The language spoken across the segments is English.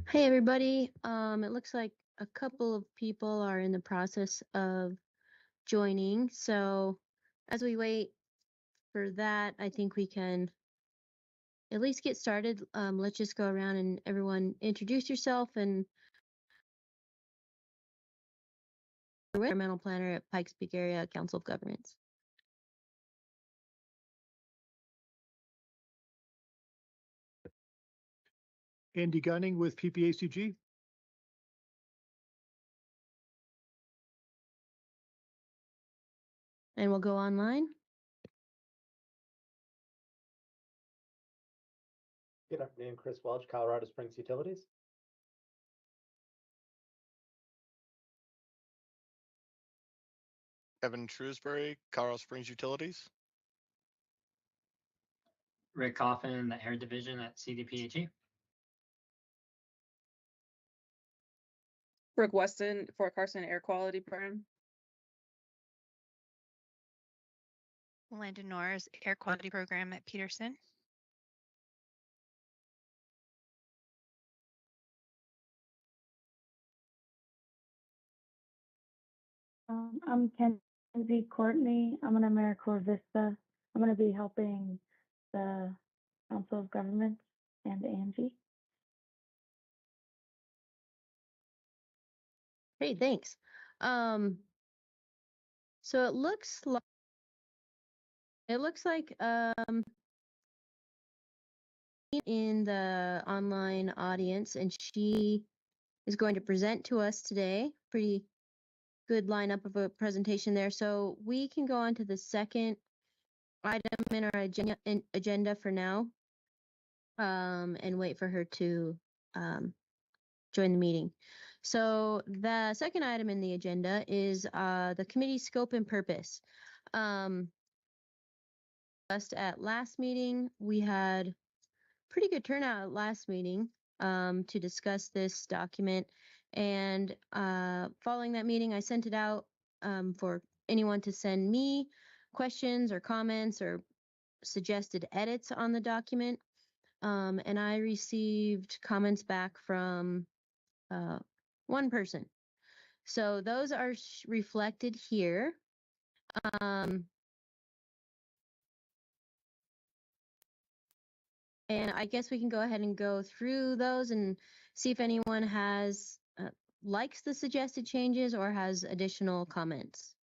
Hey everybody. It looks like a couple of people are in the process of joining. So as we wait for that, I think we can at least get started. Let's just go around and everyone introduce yourself and environmental planner at Pikes Peak Area Council of Governments. Andy Gunning with PPACG. And we'll go online. Good afternoon, Chris Welch, Colorado Springs Utilities. Kevin Shrewsbury, Colorado Springs Utilities. Rick Coffin, the Air Division at CDPHE. Brooke Weston, Fort Carson Air Quality Program. Landon Norris, Air Quality Program at Peterson. I'm Kenzie Courtney. I'm an AmeriCorps Vista. I'm going to be helping the Council of Governments and Angie. Great, thanks. So it looks like in the online audience, and she is going to present to us today. Pretty good lineup of a presentation there. So we can go on to the second item in our agenda for now, and wait for her to join the meeting. So the second item in the agenda is the committee scope and purpose. Just at last meeting, we had pretty good turnout at last meeting to discuss this document. And following that meeting, I sent it out for anyone to send me questions or comments or suggested edits on the document. And I received comments back from one person. So those are reflected here. And I guess we can go ahead and go through those and see if anyone has likes the suggested changes or has additional comments.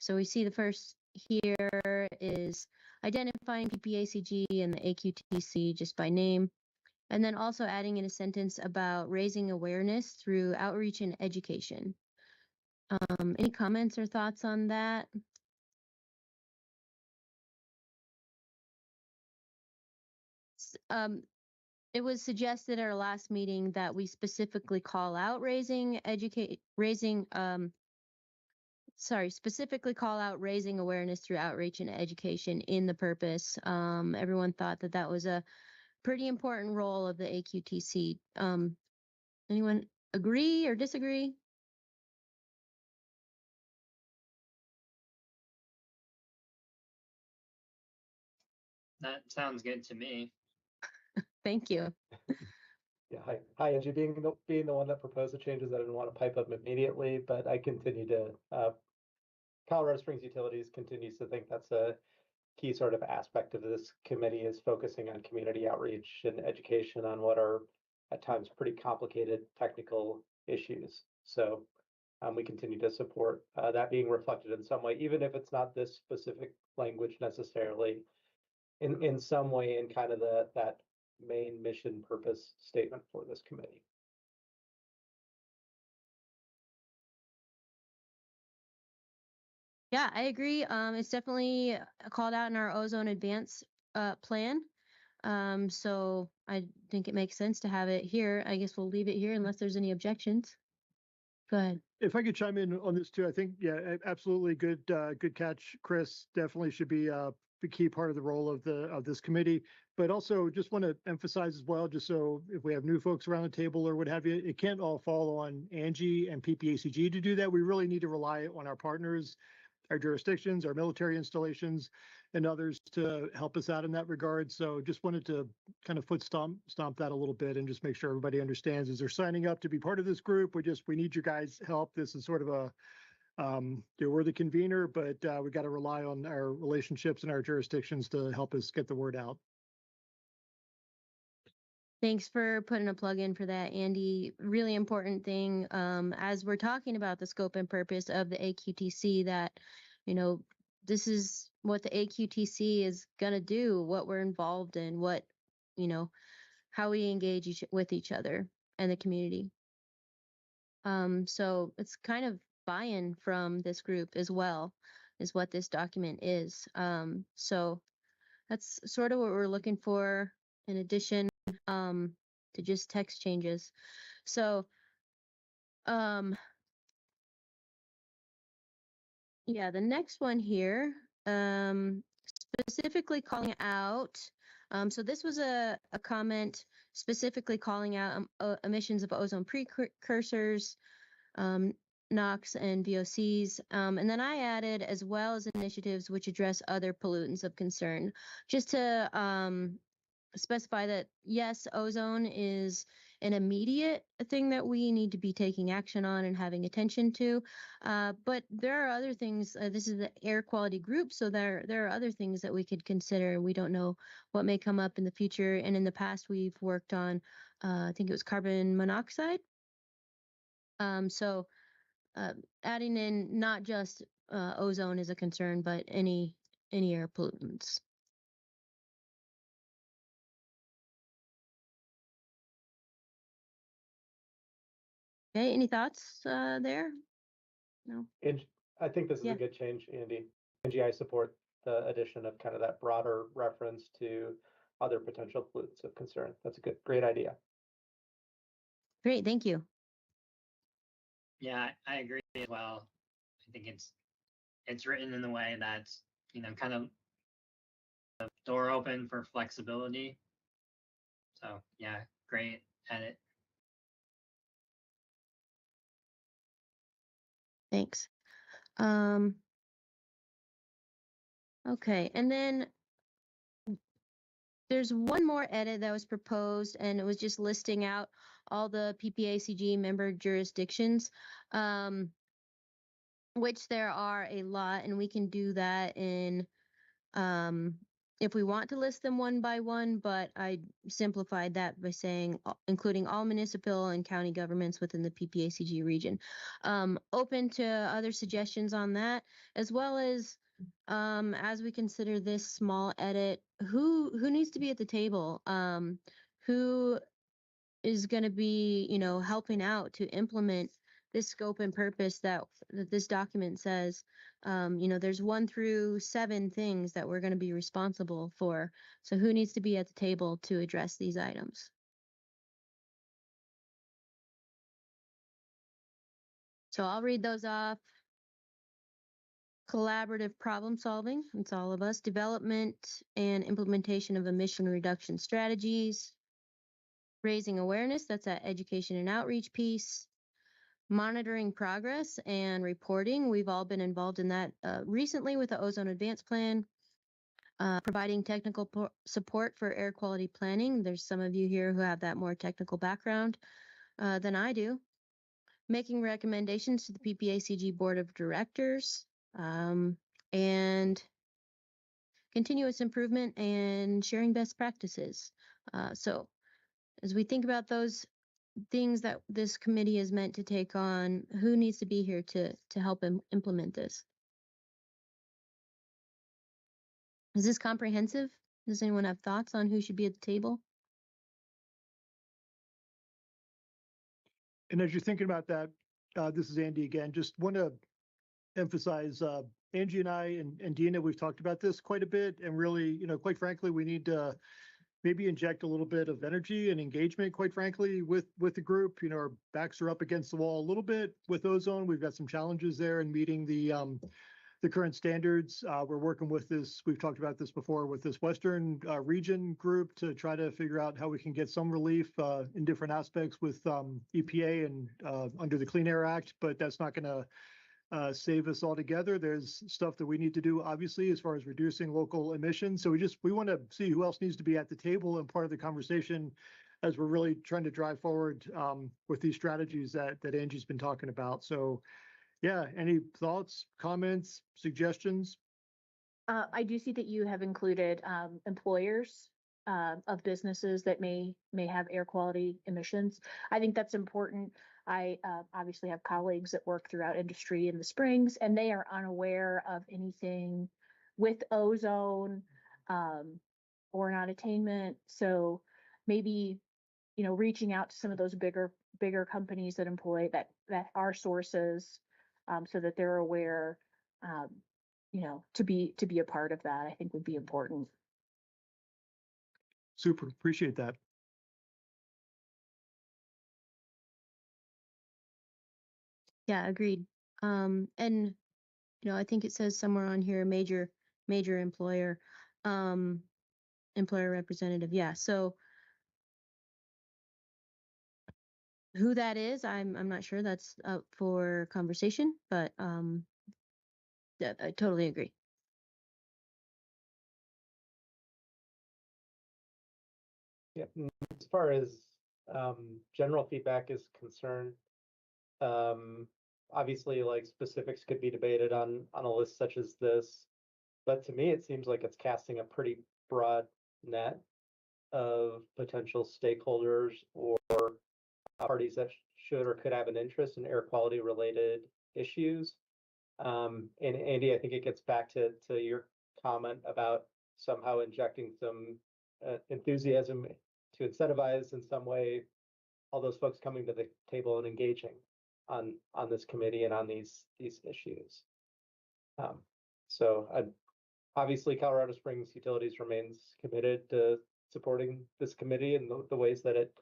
So we see the first here is identifying PPACG and the AQTC just by name, and then also adding in a sentence about raising awareness through outreach and education. Any comments or thoughts on that? It was suggested at our last meeting that we specifically call out specifically call out raising awareness through outreach and education in the purpose. Everyone thought that that was a pretty important role of the AQTC. Anyone agree or disagree? That sounds good to me. Thank you. Yeah, hi, Angie. Being the one that proposed the changes, I didn't want to pipe up immediately, but I continue to. Colorado Springs Utilities continues to think that's a key sort of aspect of this committee is focusing on community outreach and education on what are at times pretty complicated technical issues. So we continue to support that being reflected in some way, even if it's not this specific language necessarily, in some way in kind of that main mission purpose statement for this committee. Yeah, I agree. It's definitely called out in our ozone advance plan. So I think it makes sense to have it here. I guess we'll leave it here unless there's any objections. Go ahead. If I could chime in on this too, I think, yeah, absolutely good catch, Chris. Definitely should be a key part of the role of this committee. But also just want to emphasize as well, just so if we have new folks around the table or what have you, it can't all fall on Angie and PPACG to do that. We really need to rely on our partners our jurisdictions, our military installations, and others to help us out in that regard. So just wanted to kind of stomp that a little bit and just make sure everybody understands as they're signing up to be part of this group. We need your guys' help. This is sort of a we're the convener, but we got to rely on our relationships and our jurisdictions to help us get the word out. Thanks for putting a plug in for that, Andy. Really important thing as we're talking about the scope and purpose of the AQTC, that, this is what the AQTC is going to do, what we're involved in, what, how we engage with each other and the community. So it's kind of buy-in from this group as well, is what this document is. So that's sort of what we're looking for in addition to just text changes. So yeah, the next one here, specifically calling out, so this was a comment specifically calling out emissions of ozone precursors, NOx and VOCs. And then I added as well as initiatives which address other pollutants of concern, just to specify that yes, ozone is an immediate thing that we need to be taking action on and having attention to. But there are other things. This is the air quality group, so there are other things that we could consider. We don't know what may come up in the future. And in the past, we've worked on, I think it was carbon monoxide. So adding in not just ozone is a concern, but any air pollutants. Okay, any thoughts there? No. And I think this is Yeah. a good change, Andy. Angie, I support the addition of kind of that broader reference to other potential pollutants of concern. That's a great idea. Great, thank you. Yeah, I agree as well. I think it's written in a way that's, kind of the door open for flexibility. So yeah, great edit. Thanks. Okay, and then there's one more edit that was proposed, and it was just listing out all the PPACG member jurisdictions, which there are a lot, and we can do that in if we want to list them one by one, but I simplified that by saying including all municipal and county governments within the PPACG region. Open to other suggestions on that, as well as we consider this small edit, who needs to be at the table? Who is going to be, helping out to implement this scope and purpose that this document says? There's 1 through 7 things that we're going to be responsible for. So who needs to be at the table to address these items? So I'll read those off. Collaborative problem solving, it's all of us. Development and implementation of emission reduction strategies. Raising awareness, that's that education and outreach piece. Monitoring progress and reporting, we've all been involved in that recently with the Ozone Advance Plan. Providing technical support for air quality planning. There's some of you here who have that more technical background than I do. Making recommendations to the PPACG Board of Directors, and continuous improvement and sharing best practices. So as we think about those things that this committee is meant to take on, who needs to be here to help implement this? Is this comprehensive? Does anyone have thoughts on who should be at the table? And as you're thinking about that, this is Andy again. Just want to emphasize Angie and I and Dina, we've talked about this quite a bit, and really, quite frankly, we need to maybe inject a little bit of energy and engagement, quite frankly, with the group. Our backs are up against the wall a little bit with ozone. We've got some challenges there in meeting the current standards. We're working with this, we've talked about this before, with this Western region group to try to figure out how we can get some relief in different aspects with EPA and under the Clean Air Act, but that's not going to save us all together. There's stuff that we need to do, obviously, as far as reducing local emissions. So we want to see who else needs to be at the table and part of the conversation as we're really trying to drive forward with these strategies that Angie's been talking about. So yeah, any thoughts, comments, suggestions? I do see that you have included employers of businesses that may have air quality emissions. I think that's important. I obviously have colleagues that work throughout industry in the Springs, and they are unaware of anything with ozone or non-attainment. So maybe reaching out to some of those bigger companies that employ that are sources, so that they're aware. To be a part of that, I think would be important. Super, appreciate that. Yeah, agreed. And I think it says somewhere on here, major employer, employer representative. Yeah. So who that is, I'm not sure. That's up for conversation, but yeah, I totally agree. Yeah, as far as general feedback is concerned, obviously like specifics could be debated on a list such as this, but to me it seems like it's casting a pretty broad net of potential stakeholders or parties that should or could have an interest in air quality related issues. And Andy, I think it gets back to your comment about somehow injecting some enthusiasm to incentivize in some way all those folks coming to the table and engaging on this committee and on these issues. So obviously Colorado Springs Utilities remains committed to supporting this committee in the ways that it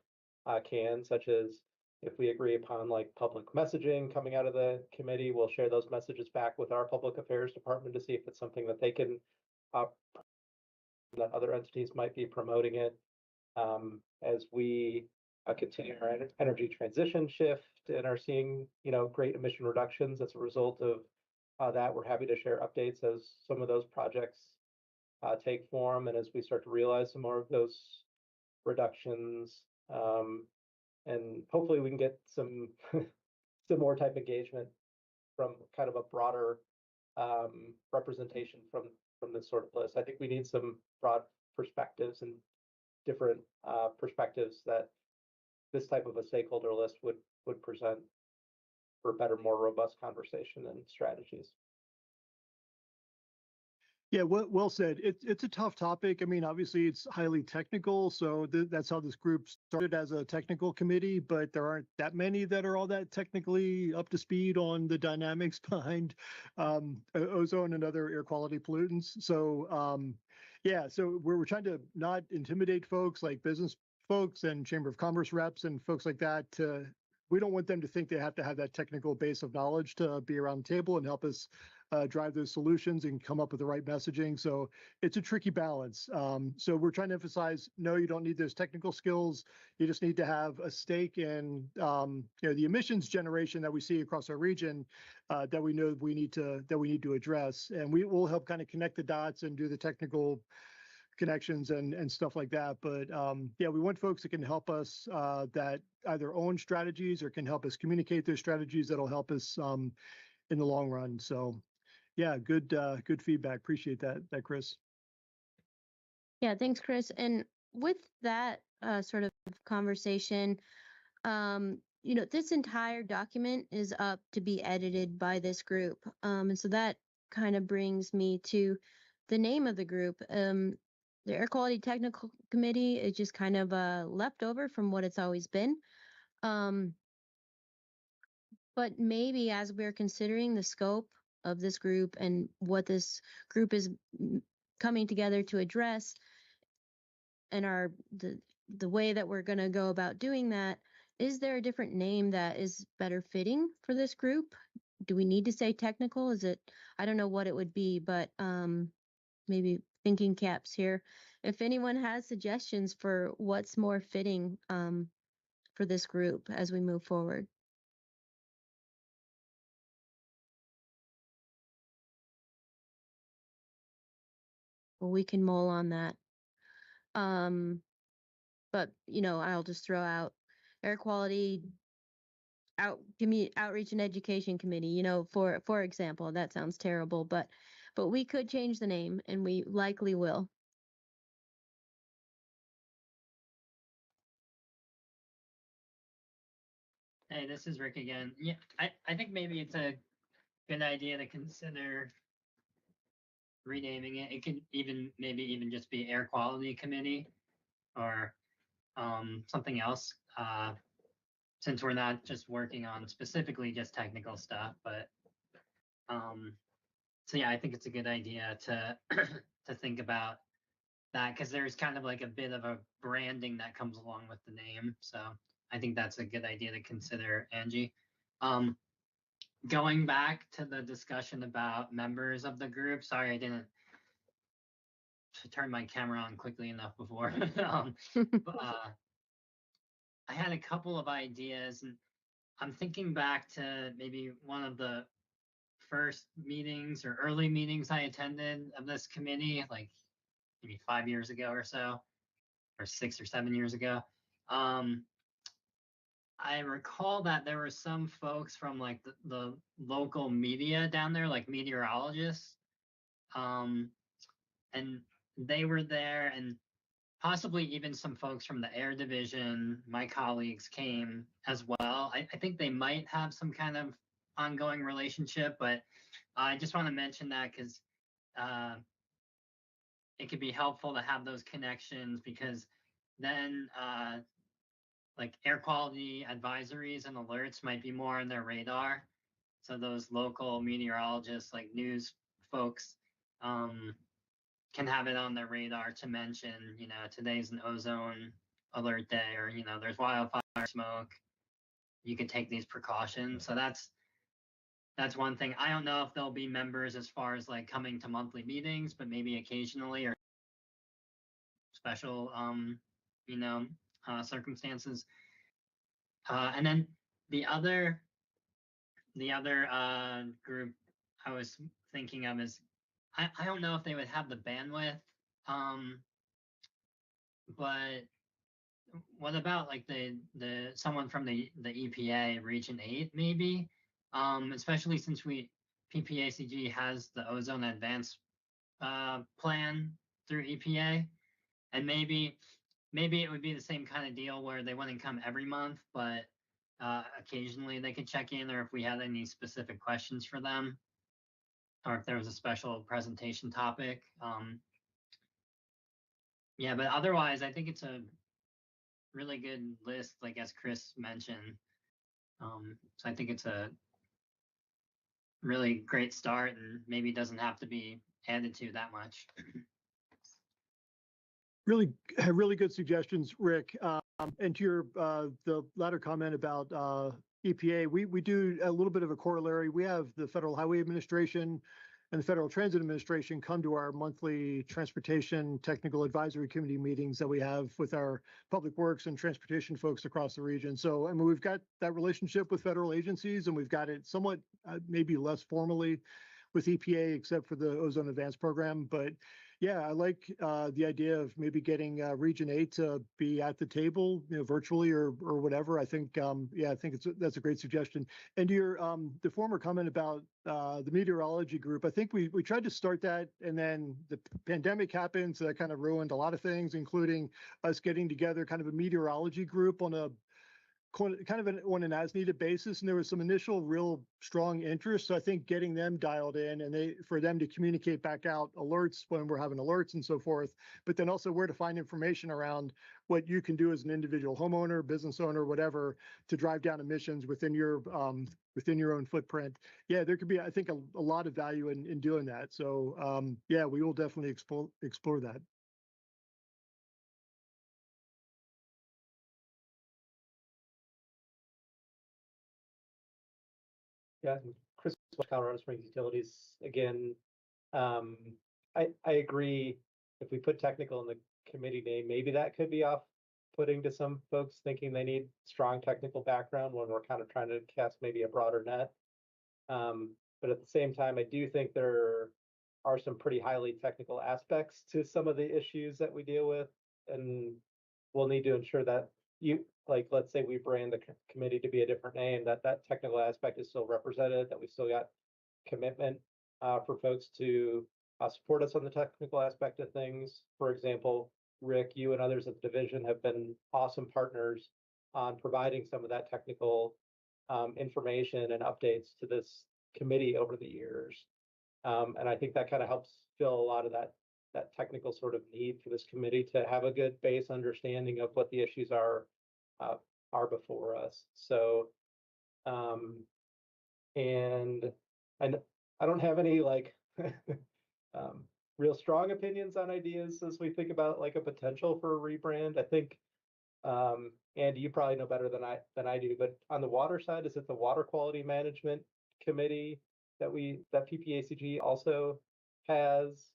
can, such as if we agree upon like public messaging coming out of the committee, we'll share those messages back with our public affairs department to see if it's something that they can, that other entities might be promoting it. As we continue our energy transition shift and are seeing, great emission reductions as a result of that, we're happy to share updates as some of those projects take form and as we start to realize some more of those reductions. And hopefully we can get some similar type engagement from kind of a broader representation from this sort of list. I think we need some broad perspectives and different perspectives that this type of a stakeholder list would present for better, more robust conversation and strategies. Yeah, well said. It's a tough topic. I mean, obviously it's highly technical, so that's how this group started as a technical committee, but there aren't that many that are all that technically up to speed on the dynamics behind ozone and other air quality pollutants. So yeah, so we're trying to not intimidate folks like business folks and Chamber of Commerce reps and folks like that. We don't want them to think they have to have that technical base of knowledge to be around the table and help us drive those solutions and come up with the right messaging. So it's a tricky balance. So we're trying to emphasize, no, you don't need those technical skills. You just need to have a stake in the emissions generation that we see across our region that we know we need to address. And we will help kind of connect the dots and do the technical connections and stuff like that. But yeah, we want folks that can help us that either own strategies or can help us communicate those strategies that'll help us in the long run. So yeah, good feedback. Appreciate that, Chris. Yeah, thanks, Chris. And with that sort of conversation, this entire document is up to be edited by this group. And so that kind of brings me to the name of the group. The Air Quality Technical Committee is just kind of left over from what it's always been. But maybe as we're considering the scope of this group and what this group is coming together to address and the way that we're going to go about doing that, is there a different name that is better fitting for this group? Do we need to say technical? I don't know what it would be, but maybe thinking caps here. If anyone has suggestions for what's more fitting for this group as we move forward. we can mull on that. But I'll just throw out air quality outreach and education committee, for example. That sounds terrible, but we could change the name, and we likely will. Hey, this is Rick again. Yeah, I think maybe it's a good idea to consider renaming it. It could maybe even just be air quality committee or something else. Since we're not just working on specifically just technical stuff, but so yeah, I think it's a good idea to to think about that, because there's kind of like a bit of a branding that comes along with the name. So I think that's a good idea to consider, Angie. Going back to the discussion about members of the group, sorry, I didn't turn my camera on quickly enough before. I had a couple of ideas, and I'm thinking back to maybe one of the first meetings or early meetings I attended of this committee, like maybe 5 years ago or so, or 6 or 7 years ago. I recall that there were some folks from like the local media down there, like meteorologists, and they were there, and possibly even some folks from the air division, my colleagues, came as well. I think they might have some kind of ongoing relationship, but I just want to mention that because it could be helpful to have those connections, because then like air quality advisories and alerts might be more on their radar. So those local meteorologists, like news folks, can have it on their radar to mention, today's an ozone alert day, or, there's wildfire smoke. You can take these precautions. So that's one thing. I don't know if they'll be members as far as like coming to monthly meetings, but maybe occasionally, or special, circumstances. And then the other group I was thinking of is, I don't know if they would have the bandwidth, but what about like the someone from the EPA Region 8 maybe, especially since PPACG has the ozone advance plan through EPA, and maybe it would be the same kind of deal where they wouldn't come every month, but occasionally they could check in, or if we had any specific questions for them, or if there was a special presentation topic. Yeah, but otherwise, I think it's a really good list, like as Chris mentioned. So I think it's a really great start, and maybe doesn't have to be added to that much. Really, really good suggestions, Rick. And to your the latter comment about EPA, we do a little bit of a corollary. We have the Federal Highway Administration and the Federal Transit Administration come to our monthly Transportation Technical Advisory Committee meetings that we have with our public works and transportation folks across the region. So, I mean, we've got that relationship with federal agencies, and we've got it somewhat, maybe less formally with EPA, except for the Ozone Advance Program. But yeah, I like the idea of maybe getting Region 8 to be at the table, virtually or whatever. I think, yeah, I think that's a great suggestion. And to your the former comment about the meteorology group, I think we tried to start that, and then the pandemic happened, so that kind of ruined a lot of things, including us getting together kind of a meteorology group on on an as-needed basis, and there was some initial real strong interest. So I think getting them dialed in, and for them to communicate back out alerts when we're having alerts and so forth, but then also where to find information around what you can do as an individual homeowner, business owner, whatever, to drive down emissions within your own footprint. Yeah, there could be, I think, a lot of value in doing that. So yeah, we will definitely explore that. Yeah, and Chris, Colorado Springs Utilities again. I agree. If we put technical in the committee name, maybe that could be off-putting to some folks thinking they need strong technical background when we're kind of trying to cast maybe a broader net. But at the same time, I do think there are some pretty highly technical aspects to some of the issues that we deal with. And we'll need to ensure that like, let's say we brand the committee to be a different name, that technical aspect is still represented, that we still got commitment for folks to support us on the technical aspect of things. For example, Rick, you and others at the division have been awesome partners on providing some of that technical information and updates to this committee over the years. And I think that kind of helps fill a lot of that technical sort of need for this committee to have a good base understanding of what the issues are before us. So, and I don't have any like real strong opinions on ideas as we think about like a potential for a rebrand. I think Andy, you probably know better than I do, but on the water side, is it the Water Quality Management Committee that PPACG also has?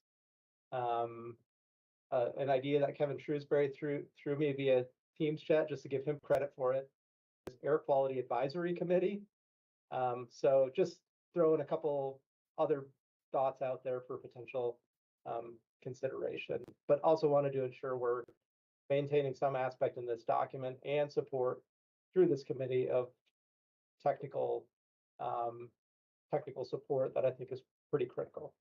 An idea that Kevin Shrewsbury threw me via Teams chat, just to give him credit for it, is Air Quality Advisory Committee. So just throwing a couple other thoughts out there for potential consideration, but also wanted to ensure we're maintaining some aspect in this document and support through this committee of technical support that I think is pretty critical.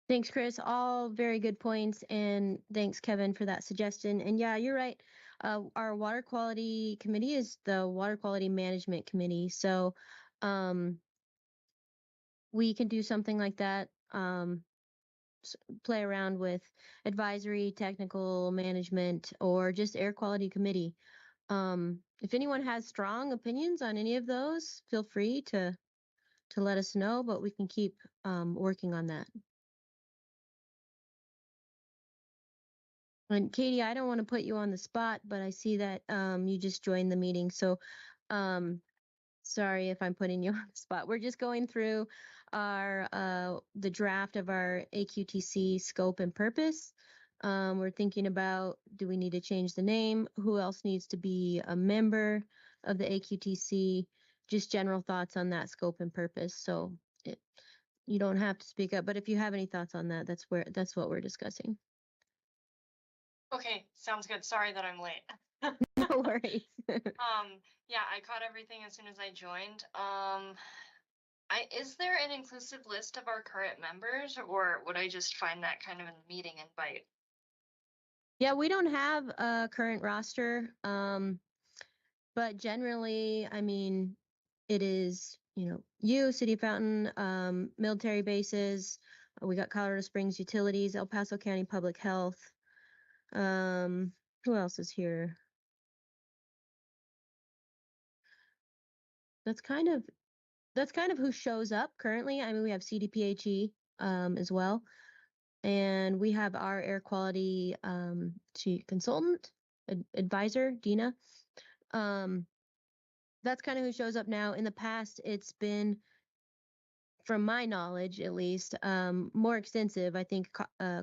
Thanks, Chris. All very good points, and thanks, Kevin, for that suggestion. And yeah, you're right. Our water quality committee is the Water Quality Management Committee. So we can do something like that, play around with advisory, technical management, or just air quality committee. If anyone has strong opinions on any of those, feel free to let us know, but we can keep working on that. And Katie, I don't want to put you on the spot, but I see that you just joined the meeting. So sorry if I'm putting you on the spot. We're just going through our the draft of our AQTC scope and purpose. We're thinking about, do we need to change the name? Who else needs to be a member of the AQTC? Just general thoughts on that scope and purpose. So you don't have to speak up, but if you have any thoughts on that, that's what we're discussing. Okay, sounds good. Sorry that I'm late. No worries. Yeah, I caught everything as soon as I joined. Is there an inclusive list of our current members, or would I just find that kind of in the meeting invite? Yeah, we don't have a current roster, but generally, I mean, it is, you, City of Fountain, military bases. We got Colorado Springs Utilities, El Paso County Public Health. Who else is here? That's kind of who shows up currently. I mean, we have CDPHE as well, and we have our air quality consultant advisor, Dina. That's kind of who shows up now. In the past, it's been, from my knowledge at least, more extensive. I think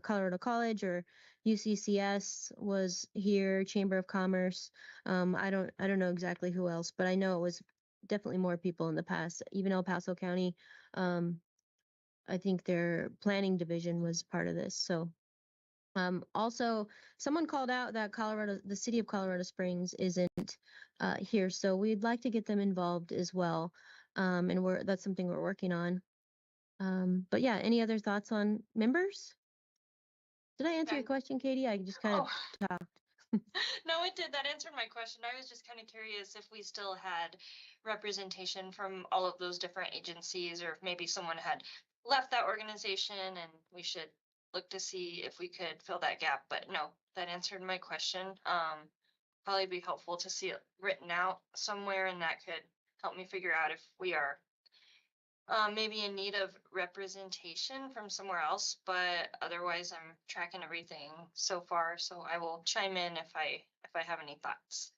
Colorado College or UCCS was here, Chamber of Commerce. I don't know exactly who else, but I know it was definitely more people in the past. Even El Paso County, I think their planning division was part of this. So also, someone called out that the city of Colorado Springs isn't here, so we'd like to get them involved as well. And that's something we're working on. But yeah, any other thoughts on members? Did I answer your question, Katie? I just kind of talked. No, it did. That answered my question. I was just kind of curious if we still had representation from all of those different agencies, or if maybe someone had left that organization and we should look to see if we could fill that gap. But no, that answered my question. Probably be helpful to see it written out somewhere, and that could help me figure out if we are maybe in need of representation from somewhere else, but otherwise I'm tracking everything so far. So I will chime in if I have any thoughts.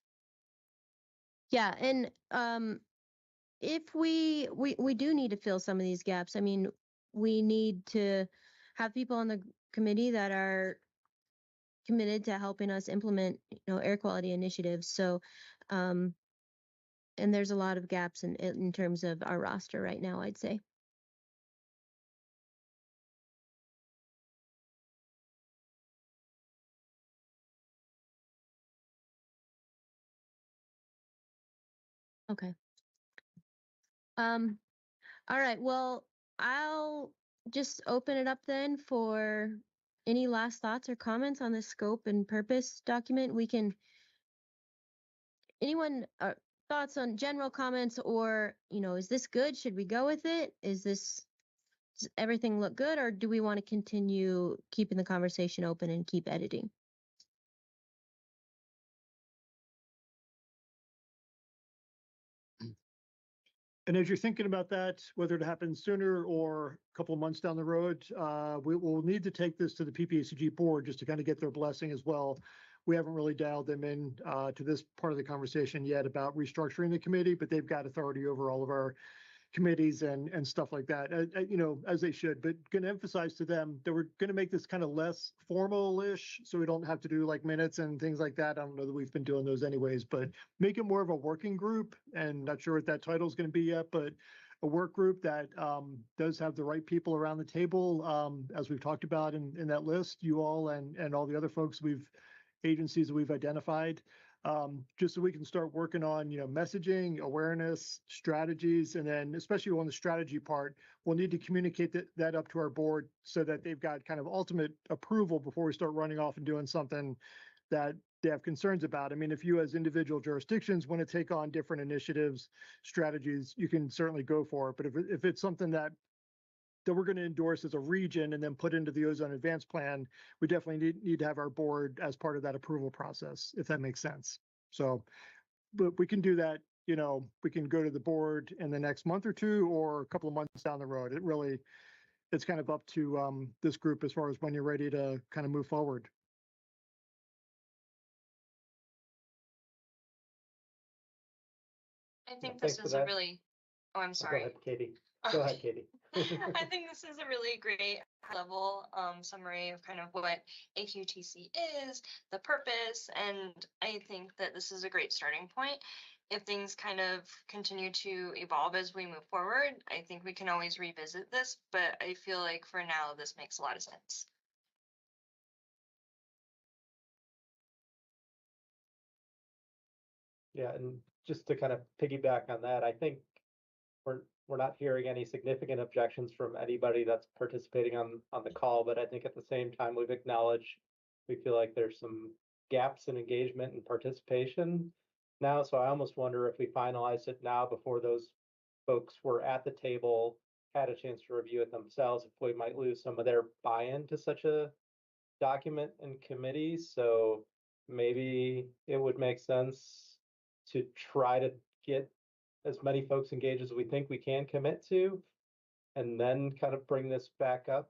Yeah, and if we do need to fill some of these gaps. I mean, we need to have people on the committee that are committed to helping us implement, air quality initiatives. So, and there's a lot of gaps in terms of our roster right now, I'd say. Okay. All right. Well, I'll just open it up then for any last thoughts or comments on the scope and purpose document. We can, anyone, thoughts on general comments, or, is this good? Should we go with it? Does everything look good, or do we want to continue keeping the conversation open and keep editing? And as you're thinking about that, whether it happens sooner or a couple of months down the road, we will need to take this to the PPACG board just to kind of get their blessing as well. We haven't really dialed them in to this part of the conversation yet about restructuring the committee, but they've got authority over all of our committees and stuff like that, as they should. But going to emphasize to them that we're going to make this kind of less formal-ish, so we don't have to do like minutes and things like that. I don't know that we've been doing those anyways, but make it more of a working group. And not sure what that title is going to be yet, but a work group that does have the right people around the table, as we've talked about in that list, you all and all the other folks agencies that we've identified. Just so we can start working on, messaging, awareness, strategies, and then especially on the strategy part, we'll need to communicate that up to our board so that they've got kind of ultimate approval before we start running off and doing something that they have concerns about. I mean, if you as individual jurisdictions want to take on different initiatives, strategies, you can certainly go for it. But if it's something that we're going to endorse as a region and then put into the ozone advance plan, we definitely need to have our board as part of that approval process, if that makes sense. So, but we can do that, we can go to the board in the next month or two or a couple of months down the road. It's kind of up to this group as far as when you're ready to kind of move forward. I think thanks this for is a that. really, oh, I'm Go sorry. ahead, Katie. Go ahead, Katie. I think this is a really great level summary of kind of what AQTC is, the purpose, and I think that this is a great starting point. If things kind of continue to evolve as we move forward, I think we can always revisit this, but I feel like for now, this makes a lot of sense. Yeah, and just to kind of piggyback on that, I think we're not hearing any significant objections from anybody that's participating on the call, but I think at the same time we've acknowledged we feel like there's some gaps in engagement and participation now. So I almost wonder if we finalize it now before those folks were at the table, had a chance to review it themselves, if we might lose some of their buy-in to such a document in committee. So maybe it would make sense to try to get as many folks engaged as we think we can commit to, and then kind of bring this back up,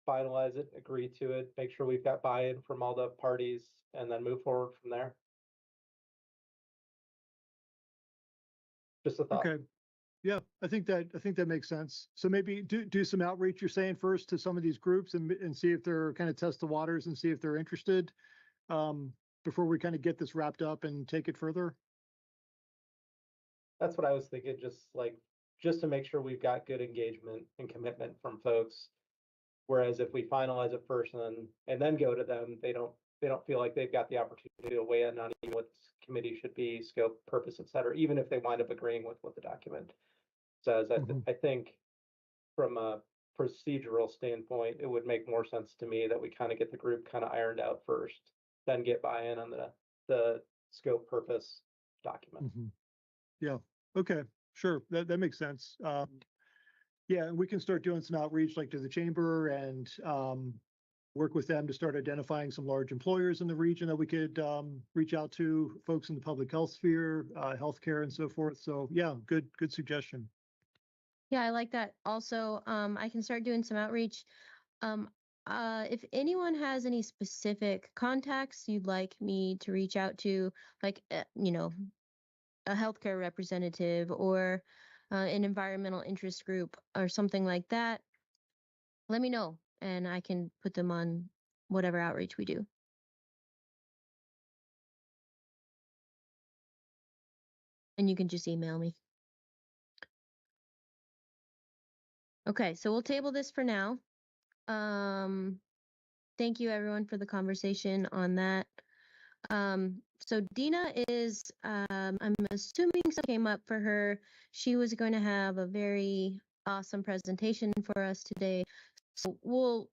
finalize it, agree to it, make sure we've got buy-in from all the parties, and then move forward from there. Just a thought. Okay. Yeah, I think that makes sense. So maybe do some outreach, you're saying, first to some of these groups and see if they're kind of test the waters and see if they're interested before we kind of get this wrapped up and take it further. That's what I was thinking, just to make sure we've got good engagement and commitment from folks. Whereas if we finalize it first and then go to them, they don't feel like they've got the opportunity to weigh in on even what this committee should be, scope, purpose, et cetera, even if they wind up agreeing with what the document says. I think from a procedural standpoint, it would make more sense to me that we kind of get the group kind of ironed out first, then get buy-in on the scope, purpose document. Yeah. Okay. Sure. That makes sense. Yeah, and we can start doing some outreach like to the chamber and work with them to start identifying some large employers in the region that we could reach out to, folks in the public health sphere, healthcare and so forth. So yeah, good suggestion. Yeah, I like that. Also, I can start doing some outreach. If anyone has any specific contacts you'd like me to reach out to, like, a healthcare representative or an environmental interest group or something like that, let me know and I can put them on whatever outreach we do. And you can just email me. Okay, so we'll table this for now. Thank you everyone for the conversation on that. so Dina is, I'm assuming something came up for her. She was going to have a very awesome presentation for us today. So we'll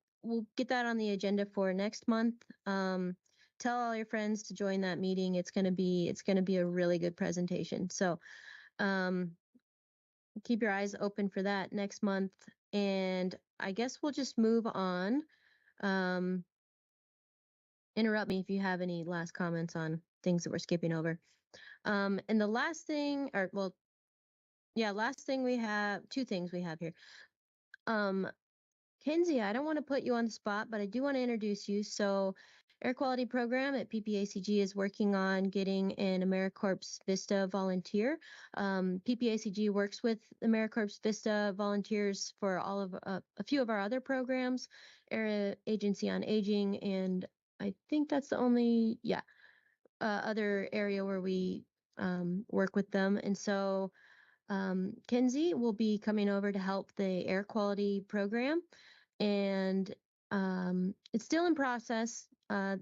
get that on the agenda for next month. Tell all your friends to join that meeting. It's gonna be a really good presentation. So keep your eyes open for that next month. And I guess we'll just move on. Interrupt me if you have any last comments on things that we're skipping over. And the last thing, last thing we have, two things we have here. Kenzie, I don't want to put you on the spot, but I do want to introduce you. So Air Quality Program at PPACG is working on getting an AmeriCorps Vista volunteer. PPACG works with AmeriCorps Vista volunteers for all of a few of our other programs, Air Agency on Aging, and I think that's the only, other area where we work with them. And so Kenzie will be coming over to help the air quality program, and it's still in process of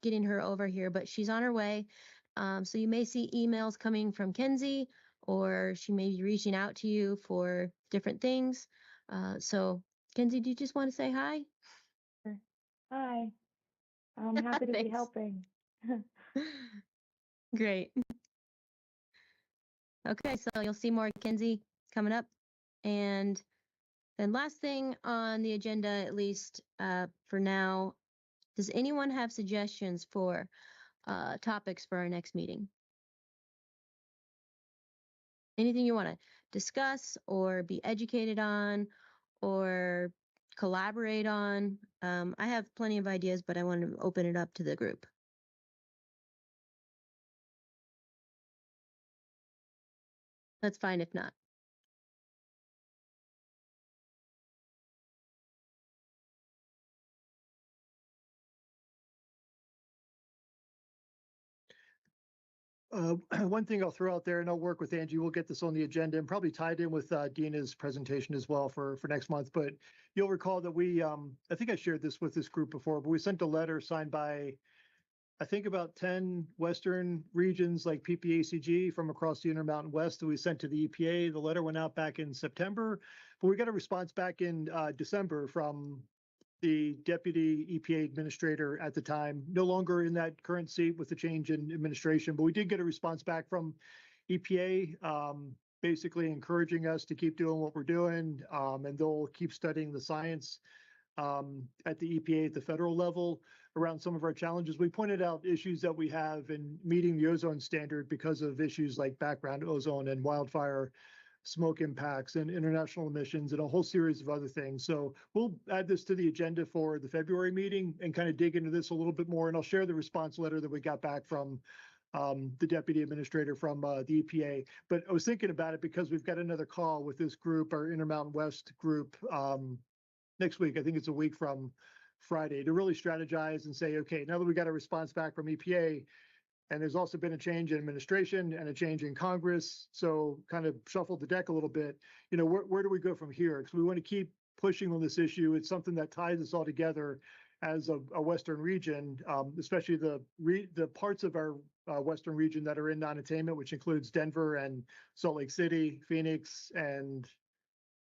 getting her over here, but she's on her way. So you may see emails coming from Kenzie, or she may be reaching out to you for different things. So Kenzie, do you just want to say hi? Hi, I'm happy to be Thanks. helping. Great. Okay, so you'll see more Kenzie coming up. And then last thing on the agenda, at least for now, does anyone have suggestions for topics for our next meeting? Anything you want to discuss or be educated on or collaborate on? I have plenty of ideas, but I want to open it up to the group. That's fine if not. One thing I'll throw out there, and I'll work with Angie, we'll get this on the agenda and probably tied in with Dina's presentation as well for next month. But you'll recall that we, I think I shared this with this group before, but we sent a letter signed by, I think about 10 Western regions like PPACG from across the Intermountain West that we sent to the EPA. The letter went out back in September, but we got a response back in December from the deputy EPA administrator at the time, no longer in that current seat with the change in administration, but we did get a response back from EPA, basically encouraging us to keep doing what we're doing, and they'll keep studying the science at the EPA at the federal level around some of our challenges. We pointed out issues that we have in meeting the ozone standard because of issues like background ozone and wildfire smoke impacts and international emissions and a whole series of other things. So we'll add this to the agenda for the February meeting and kind of dig into this a little bit more. And I'll share the response letter that we got back from the deputy administrator from the EPA. But I was thinking about it because we've got another call with this group, our Intermountain West group, next week. I think it's a week from Friday, to really strategize and say, okay, now that we got a response back from EPA, and there's also been a change in administration and a change in Congress, so kind of shuffled the deck a little bit. You know, where do we go from here? Because we want to keep pushing on this issue. It's something that ties us all together as a Western region, especially the parts of our Western region that are in non-attainment, which includes Denver and Salt Lake City, Phoenix, and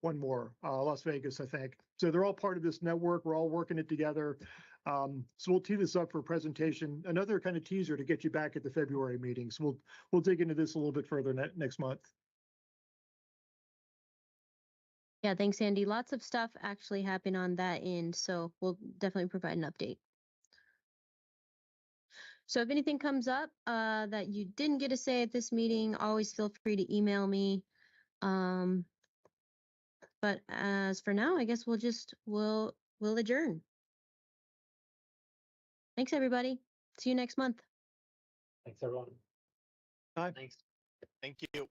one more, Las Vegas, I think. So they're all part of this network. We're all working it together. So we'll tee this up for a presentation, another kind of teaser to get you back at the February meeting. So we'll dig into this a little bit further next month. Yeah, thanks, Andy. Lots of stuff actually happened on that end, so we'll definitely provide an update. So if anything comes up that you didn't get to say at this meeting, always feel free to email me. But as for now, I guess we'll adjourn. Thanks, everybody. See you next month. Thanks, everyone. Bye. Thanks. Thank you.